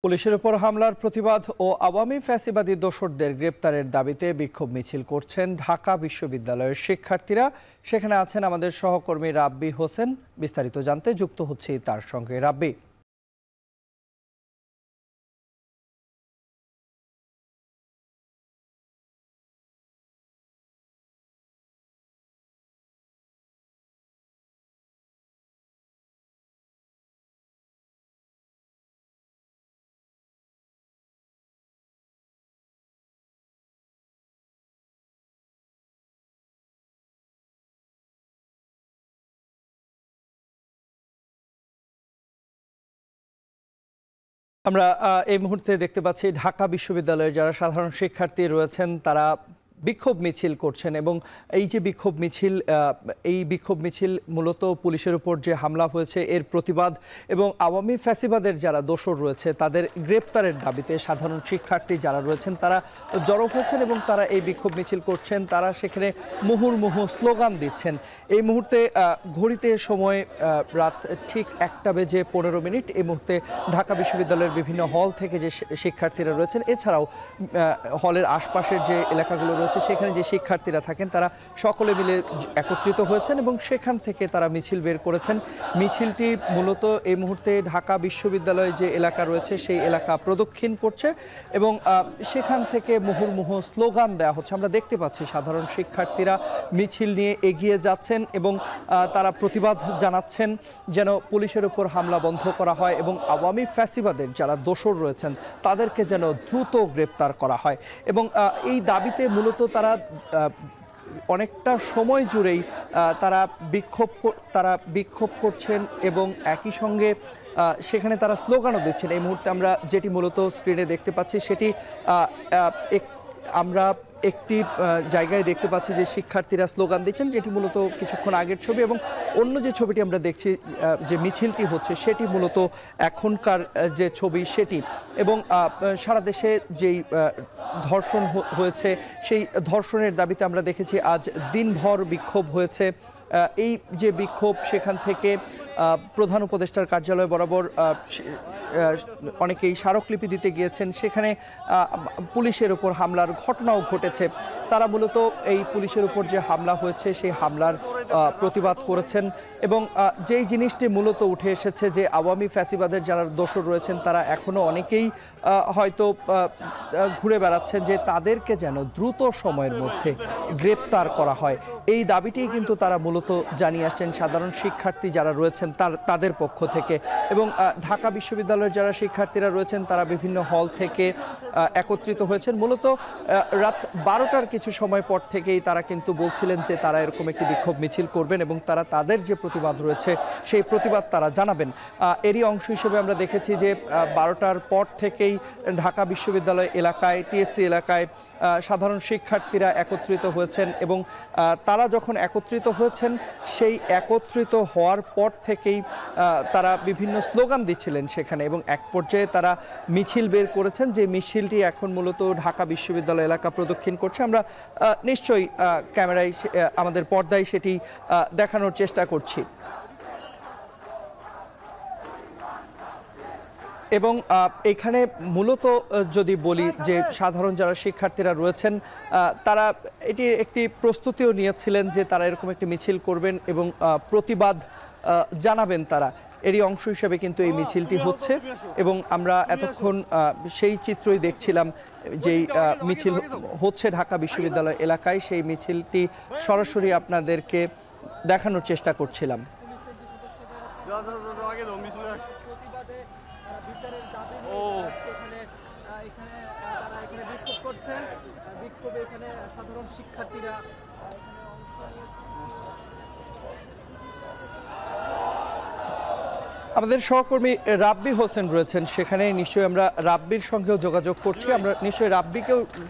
পুলিশের উপর হামলার প্রতিবাদ ও আওয়ামী ফ্যাসিবাদী দোসরদের গ্রেপ্তারের দাবিতে বিক্ষোভ মিছিল করছেন ঢাকা বিশ্ববিদ্যালয়ের শিক্ষার্থীরা। সেখানে আছেন আমাদের সহকর্মী রাব্বি হোসেন। বিস্তারিত জানতে যুক্ত হচ্ছি তার সঙ্গে। রাব্বি, আমরা এই মুহূর্তে দেখতে পাচ্ছি ঢাকা বিশ্ববিদ্যালয়ের যারা সাধারণ শিক্ষার্থী রয়েছেন তারা বিক্ষোভ মিছিল করছেন এবং এই যে বিক্ষোভ মিছিল মূলত পুলিশের উপর যে হামলা হয়েছে এর প্রতিবাদ এবং আওয়ামী ফ্যাসিবাদের যারা দোসর রয়েছে তাদের গ্রেপ্তারের দাবিতে সাধারণ শিক্ষার্থী যারা রয়েছেন তারা জড়ো হয়েছেন এবং তারা এই বিক্ষোভ মিছিল করছেন। তারা সেখানে মুহুর্মুহু স্লোগান দিচ্ছেন। এই মুহূর্তে ঘড়িতে সময় রাত ঠিক 1:15। এই মুহূর্তে ঢাকা বিশ্ববিদ্যালয়ের বিভিন্ন হল থেকে যে শিক্ষার্থীরা রয়েছেন, এছাড়াও হলের আশপাশের যে এলাকাগুলো রয়েছে সেখানে যে শিক্ষার্থীরা থাকেন তারা সকলে মিলে একত্রিত হয়েছেন এবং সেখান থেকে তারা মিছিল বের করেছেন। মিছিলটি মূলত এই মুহূর্তে ঢাকা বিশ্ববিদ্যালয়ে যে এলাকা রয়েছে সেই এলাকা প্রদক্ষিণ করছে এবং সেখান থেকে মুহুর্মুহু স্লোগান দেওয়া হচ্ছে। আমরা দেখতে পাচ্ছি সাধারণ শিক্ষার্থীরা মিছিল নিয়ে এগিয়ে যাচ্ছেন এবং তারা প্রতিবাদ জানাচ্ছেন যেন পুলিশের উপর হামলা বন্ধ করা হয় এবং আওয়ামী ফ্যাসিবাদের যারা দোসর রয়েছেন তাদেরকে যেন দ্রুত গ্রেপ্তার করা হয়। এবং এই দাবিতে মূলত তারা অনেকটা সময় জুড়েই তারা বিক্ষোভ করছেন এবং একই সঙ্গে সেখানে তারা স্লোগানও দিচ্ছেন। এই মুহূর্তে আমরা যেটি মূলত স্ক্রিনে দেখতে পাচ্ছি সেটি আমরা একটি জায়গায় দেখতে পাচ্ছি যে শিক্ষার্থীরা স্লোগান দিচ্ছেন, যেটি মূলত কিছুক্ষণ আগের ছবি, এবং অন্য যে ছবিটি আমরা দেখছি যে মিছিলটি হচ্ছে সেটি মূলত এখনকার যে ছবি সেটি। এবং সারা দেশে যেই ধর্ষণ হয়েছে সেই ধর্ষণের দাবিতে আমরা দেখেছি আজ দিনভর বিক্ষোভ হয়েছে। এই যে বিক্ষোভ সেখান থেকে প্রধান উপদেষ্টার কার্যালয় বরাবর অনেকেই স্মারকলিপি দিতে গিয়েছেন। সেখানে পুলিশের উপর হামলার ঘটনাও ঘটেছে। তারা মূলত এই পুলিশের উপর যে হামলা হয়েছে সেই হামলার প্রতিবাদ করেছেন এবং যেই জিনিসটি মূলত উঠে এসেছে যে আওয়ামী ফ্যাসিবাদের যারা দোসর রয়েছেন তারা এখনও অনেকেই হয়তো ঘুরে বেড়াচ্ছেন যে তাদেরকে যেন দ্রুত সময়ের মধ্যে গ্রেপ্তার করা হয়। এই দাবিটি কিন্তু তারা মূলত জানিয়ে আসছেন সাধারণ শিক্ষার্থী যারা রয়েছেন তাদের পক্ষ থেকে। এবং ঢাকা বিশ্ববিদ্যালয়ের যারা শিক্ষার্থীরা রয়েছেন তারা বিভিন্ন হল থেকে একত্রিত হয়েছেন। মূলত রাত 12টার কিছু সময় পর থেকেই তারা কিন্তু বলছিলেন যে তারা এরকম একটি বিক্ষোভ মিছিল করবেন এবং তারা তাদের যে প্রতিবাদ রয়েছে সেই প্রতিবাদ তারা জানাবেন। এরই অংশ হিসেবে আমরা দেখেছি যে 12টার পর থেকেই ঢাকা বিশ্ববিদ্যালয় এলাকায়, টিএসসি এলাকায় সাধারণ শিক্ষার্থীরা একত্রিত হয়েছেন এবং তারা যখন একত্রিত হয়েছেন সেই একত্রিত হওয়ার পর থেকেই তারা বিভিন্ন স্লোগান দিচ্ছিলেন সেখানে এবং এক পর্যায়ে তারা মিছিল বের করেছেন, যে মিছিলটি এখন মূলত ঢাকা বিশ্ববিদ্যালয় এলাকা প্রদক্ষিণ করছে। আমরা নিশ্চয়ই ক্যামেরায় আমাদের পর্দায় সেটি দেখানোর চেষ্টা করছি। এবং এখানে মূলত যদি বলি যে সাধারণ যারা শিক্ষার্থীরা রয়েছেন তারা এটি একটি প্রস্তুতিও নিয়েছিলেন যে তারা এরকম একটি মিছিল করবেন এবং প্রতিবাদ জানাবেন তারা। এরই অংশ হিসেবে কিন্তু এই মিছিলটি হচ্ছে এবং আমরা এতক্ষণ সেই চিত্রই দেখছিলাম যেই মিছিল হচ্ছে ঢাকা বিশ্ববিদ্যালয় এলাকায়, সেই মিছিলটি সরাসরি আপনাদেরকে দেখানোর চেষ্টা করছিলাম। বিক্ষোভে এখানে সাধারণ শিক্ষার্থীরা আমাদের সহকর্মী রাব্বি হোসেন রয়েছেন সেখানে। নিশ্চয়ই আমরা রাব্বির সঙ্গেও যোগাযোগ করছি, আমরা নিশ্চয়ই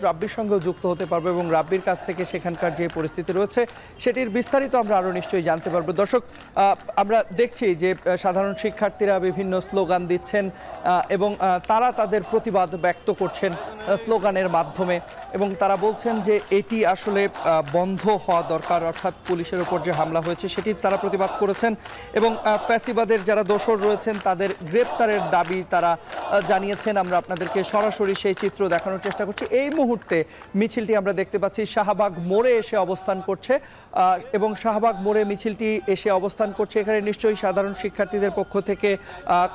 রাব্বির সঙ্গেও যুক্ত হতে পারবো এবং রাব্বির কাছ থেকে সেখানকার যে পরিস্থিতি রয়েছে সেটির বিস্তারিত আমরা আরও নিশ্চয়ই জানতে পারবো। দর্শক, আমরা দেখছি যে সাধারণ শিক্ষার্থীরা বিভিন্ন স্লোগান দিচ্ছেন এবং তারা তাদের প্রতিবাদ ব্যক্ত করছেন স্লোগানের মাধ্যমে এবং তারা বলছেন যে এটি আসলে বন্ধ হওয়া দরকার, অর্থাৎ পুলিশের উপর যে হামলা হয়েছে সেটির তারা প্রতিবাদ করেছেন এবং ফ্যাসিবাদের যারা দোসর কিশোর রয়েছেন তাদের গ্রেপ্তারের দাবি তারা জানিয়েছেন। আমরা আপনাদেরকে সরাসরি সেই চিত্র দেখানোর চেষ্টা করছি। এই মুহূর্তে মিছিলটি আমরা দেখতে পাচ্ছি শাহবাগ মোড়ে এসে অবস্থান করছে এবং শাহবাগ মোড়ে মিছিলটি এসে অবস্থান করছে। এখানে নিশ্চয়ই সাধারণ শিক্ষার্থীদের পক্ষ থেকে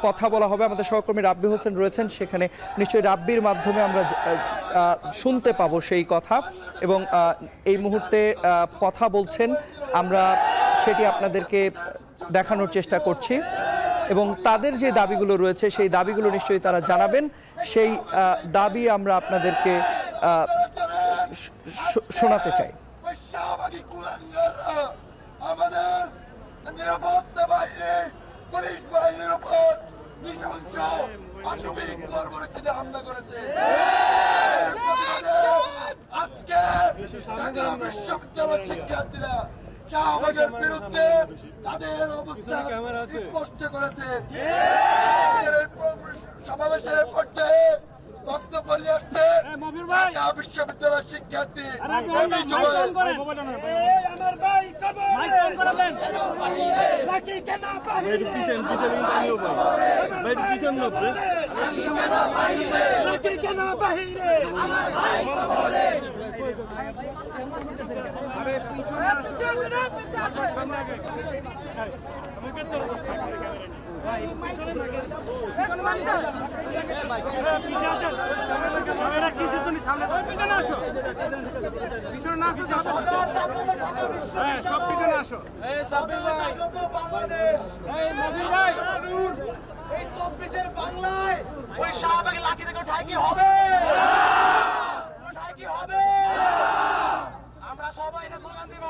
কথা বলা হবে। আমাদের সহকর্মী রাব্বি হোসেন রয়েছেন সেখানে, নিশ্চয়ই রাব্বির মাধ্যমে আমরা শুনতে পাবো সেই কথা এবং এই মুহূর্তে কথা বলছেন, আমরা সেটি আপনাদেরকে দেখানোর চেষ্টা করছি এবং তাদের যে দাবিগুলো রয়েছে সেই দাবিগুলো নিশ্চয়ই তারা জানাবেন। সেই দাবি আমরা আপনাদেরকে শোনাতে চাই। আমাদের নিরাপত্তা বাহিনী পুলিশ বাহিনীর উপর নৃশংস অসামরিক বর্বরচিতে হামলা করেছে। আজকে ঢাকা বিশ্ববিদ্যালয়ের শিক্ষার্থীরা শাহবাগের বিরুদ্ধে তাদের অবস্থান স্পষ্ট করেছে। সমাবেশের পর্যায়ে বক্তব্য নিয়ে আসছে ঢাকা বিশ্ববিদ্যালয়ের শিক্ষার্থী বাংলায় ওই শাহবাগের লাঠি থেকে ঠাই কি হবে? আমরা সবাই এটা স্লোগান দিব,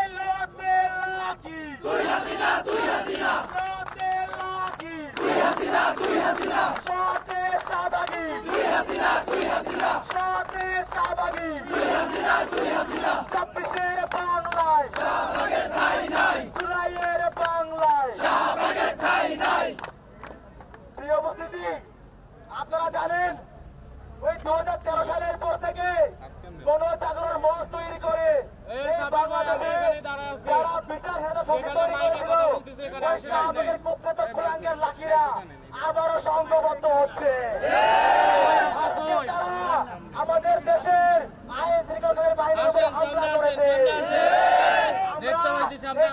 এই লড়তে লাঠি তুই হাসিনা, তুই হাসিনা, লড়তে লাঠি তুই হাসিনা, তুই হাসিনা, সাথে শাহবাগী তুই হাসিনা, তুই হাসিনা, সাথে শাহবাগী তুই হাসিনা, তুই হাসিনা, 26-এর বাংলায় শাহবাগের ঠাই নাই, জুলাইয়ের বাংলায় শাহবাগের ঠাই নাই। প্রিয় উপস্থিতি, আপনারা জানেন ওই 2013 সালের পর থেকে গণজাগরণ মঞ্চ তৈরি করে বাংলাদেশে যারা বিচারহীনতা শোষিত হয়েছিল ওই শাহবাগের কুখ্যাত কুলাঙ্গের লাঠিরা আবারও সংঘবদ্ধ হচ্ছে। তারা আমাদের দেশের আইন শৃঙ্খলার বাহিনীর উপরে হামলা করেছে।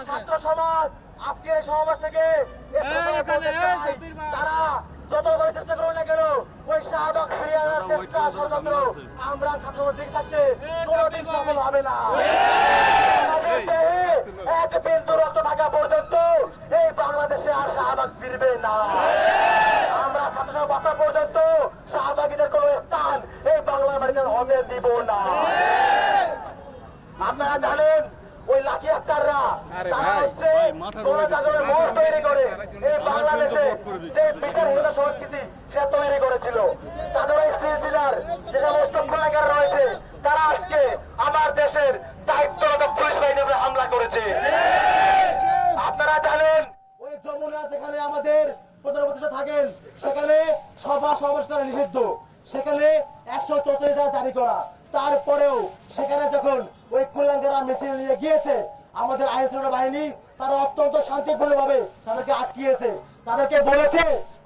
ছাত্র সমাজ আজকের সমাবেশ থেকে তারা যতভাবে চেষ্টা করুন না কেন ওই শাহবাগ ফিরিয়ে আনার চেষ্টা ষড়যন্ত্র আমরা ছাত্রছাত্রী থাকতে কোনোদিন সফল হবে না। এক বিন্দু রক্ত থাকা পর্যন্ত এই বাংলাদেশে আর শাহবাগ ফিরবে না। আমরা ছাত্রসভা বাঁচা পর্যন্ত শাহবাগীদের কোন স্থান এই বাংলা বাড়িতে হতে দিব না। আপনারা জানেন ওই লাঠি আক্তাররা তারা হচ্ছে গণজাগরণের মঞ্চ তৈরি করে এই বাংলাদেশে যে বিচারহীনতা সংস্কৃতি সেটা তৈরি করেছিল। তাদের ওই সিলসিলার যে সমস্ত গুণাগার রয়েছে তারা আজকে আমার দেশের দায়িত্বরত পুলিশ বাহিনীর উপরে হামলা করেছে। আপনারা জানেন ওই যমুনা যেখানে আমাদের প্রধান উপদেষ্টা থাকেন সেখানে সভা সমাবেশ করা নিষিদ্ধ, সেখানে 144 ধারা জারি করা। তারপরেও সেখানে যখন ওই কুলাঙ্গারা মিছিল নিয়ে গিয়েছে আমাদের আইন শৃঙ্খলা বাহিনী তারা অত্যন্ত শান্তিপূর্ণভাবে তাদেরকে আটকিয়েছে। তাদেরকে বলেছে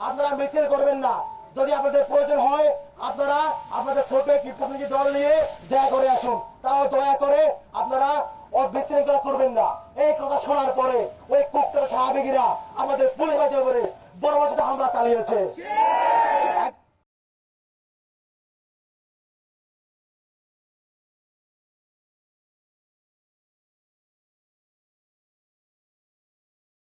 আপনারা মিছিল করবেন না, যদি আপনাদের প্রয়োজন হয় আপনারা আপনাদের ছোট একটি প্রতিনিধি দল নিয়ে দয়া করে আসুন, তাও দয়া করে আপনারা বিশৃঙ্খলা করবেন না। এই কথা শোনার পরে ওই কুখ্যাত শাহবাগীরা আমাদের পুলিশ বাহিনীর উপরে বড় বড় হামলা চালিয়েছে।